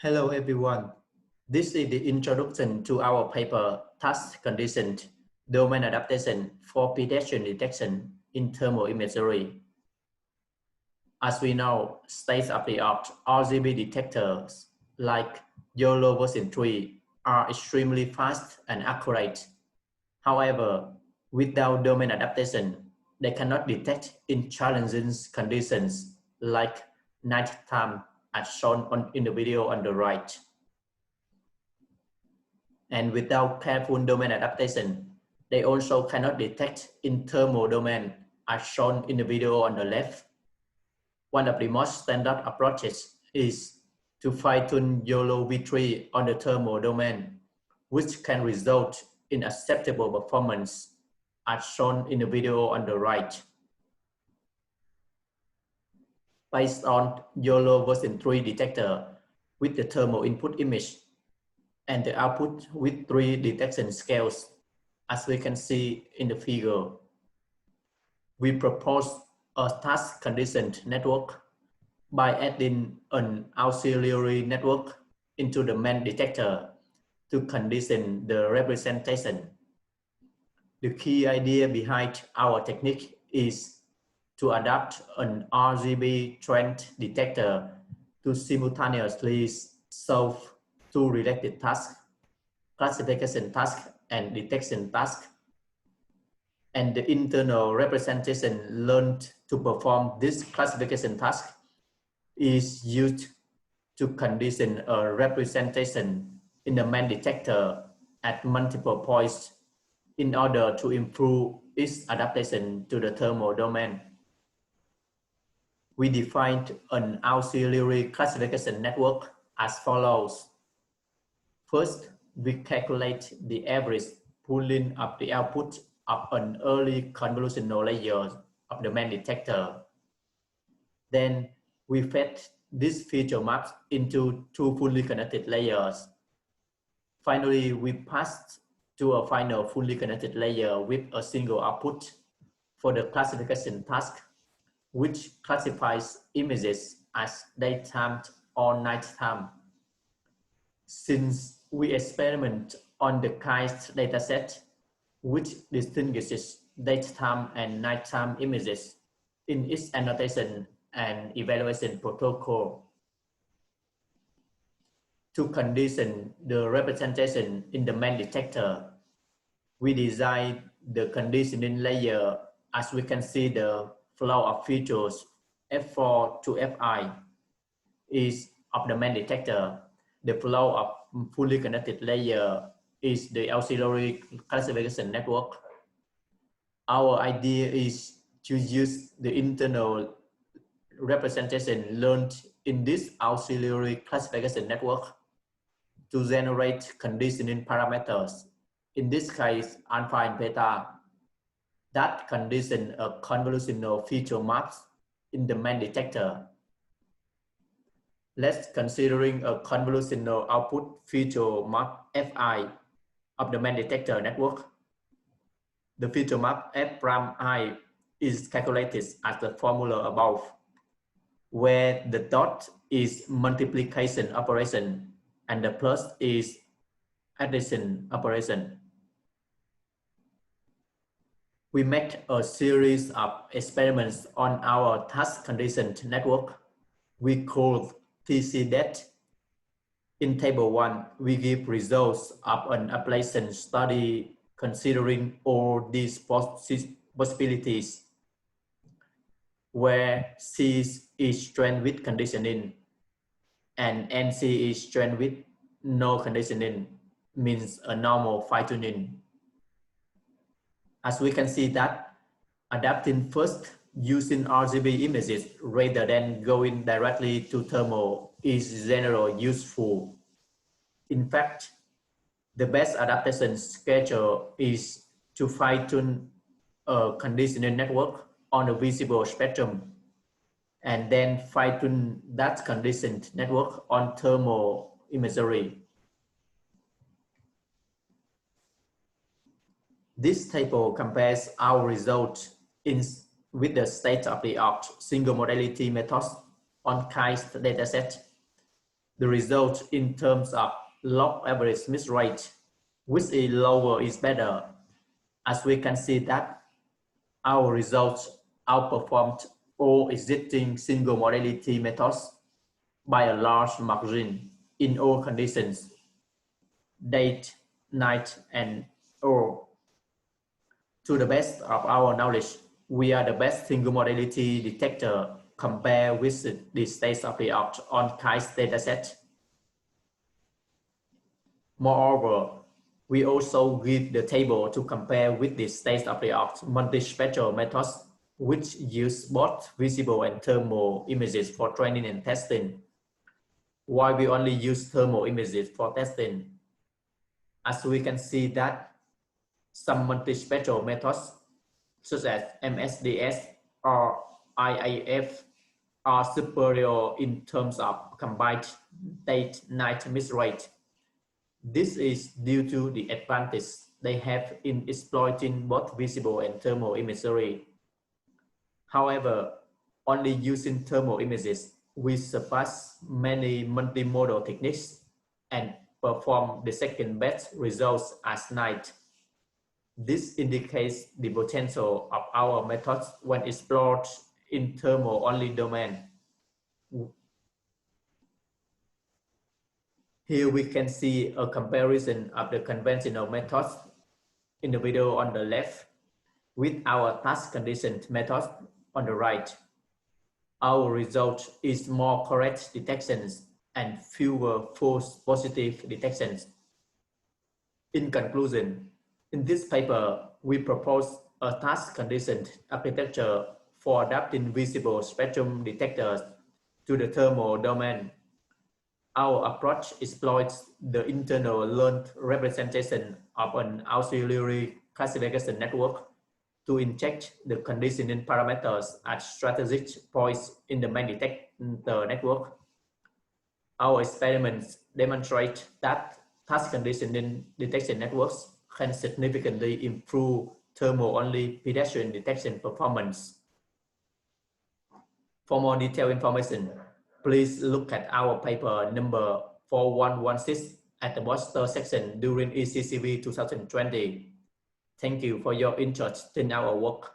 Hello everyone. This is the introduction to our paper Task-Conditioned Domain Adaptation for Pedestrian Detection in Thermal Imagery. As we know, state-of-the-art RGB detectors like YOLO version 3 are extremely fast and accurate. However, without domain adaptation, they cannot detect in challenging conditions like nighttime as shown in the video on the right. And without careful domain adaptation, they also cannot detect in thermal domain as shown in the video on the left. One of the most standard approaches is to fine-tune YOLO V3 on the thermal domain, which can result in acceptable performance as shown in the video on the right. Based on YOLO version 3 detector with the thermal input image and the output with 3 detection scales, as we can see in the figure. We propose a task-conditioned network by adding an auxiliary network into the main detector to condition the representation. The key idea behind our technique is to adapt an RGB trend detector to simultaneously solve 2 related tasks, classification task and detection task, and the internal representation learned to perform this classification task is used to condition a representation in the main detector at multiple points in order to improve its adaptation to the thermal domain. We defined an auxiliary classification network as follows. First, we calculate the average pooling of the output of an early convolutional layer of the main detector. Then we fed these feature maps into 2 fully connected layers. Finally, we passed to a final fully connected layer with a single output for the classification task, which classifies images as daytime or nighttime. Since we experiment on the KAIST dataset, which distinguishes daytime and nighttime images in its annotation and evaluation protocol. To condition the representation in the main detector, we design the conditioning layer as we can see the flow of features F4 to Fi is of the main detector. The flow of fully connected layer is the auxiliary classification network. Our idea is to use the internal representation learned in this auxiliary classification network to generate conditioning parameters, in this case alpha and beta, that condition a convolutional feature maps in the main detector. Let's considering a convolutional output feature map Fi of the main detector network. The feature map F prime I is calculated as the formula above, where the dot is multiplication operation and the plus is addition operation. We make a series of experiments on our task-conditioned network we call TCDET. In table 1, we give results of an ablation study considering all these possibilities, where C is strength with conditioning and NC is strength with no conditioning, means a normal fine-tuning. As we can see that adapting first using RGB images rather than going directly to thermal is generally useful. In fact, the best adaptation schedule is to fine-tune a conditioning network on a visible spectrum and then fine-tune that conditioned network on thermal imagery. This table compares our results with the state-of-the-art single modality methods on KAIST dataset. the result in terms of log average miss rate, which is lower is better, as we can see that our results outperformed all existing single modality methods by a large margin in all conditions, date, night, and or. To the best of our knowledge, we are the best single modality detector compared with the state of the art on KAI's dataset. Moreover, we also give the table to compare with the state of the art multispectral methods, which use both visible and thermal images for training and testing. Why we only use thermal images for testing? As we can see that some multispectral methods such as MSDS or IAF are superior in terms of combined date-night miss rate. This is due to the advantage they have in exploiting both visible and thermal imagery. However, only using thermal images, we surpass many multimodal techniques and perform the second best results at night. This indicates the potential of our methods when explored in thermal-only domain. Here we can see a comparison of the conventional methods in the video on the left with our task-conditioned method on the right. Our result is more correct detections and fewer false positive detections. In conclusion, in this paper, we propose a task-conditioned architecture for adapting visible spectrum detectors to the thermal domain. Our approach exploits the internal learned representation of an auxiliary classification network to inject the conditioning parameters at strategic points in the main detector network. Our experiments demonstrate that task conditioning detection networks can significantly improve thermal-only pedestrian detection performance. For more detailed information, please look at our paper number 4116 at the poster section during ECCV 2020. Thank you for your interest in our work.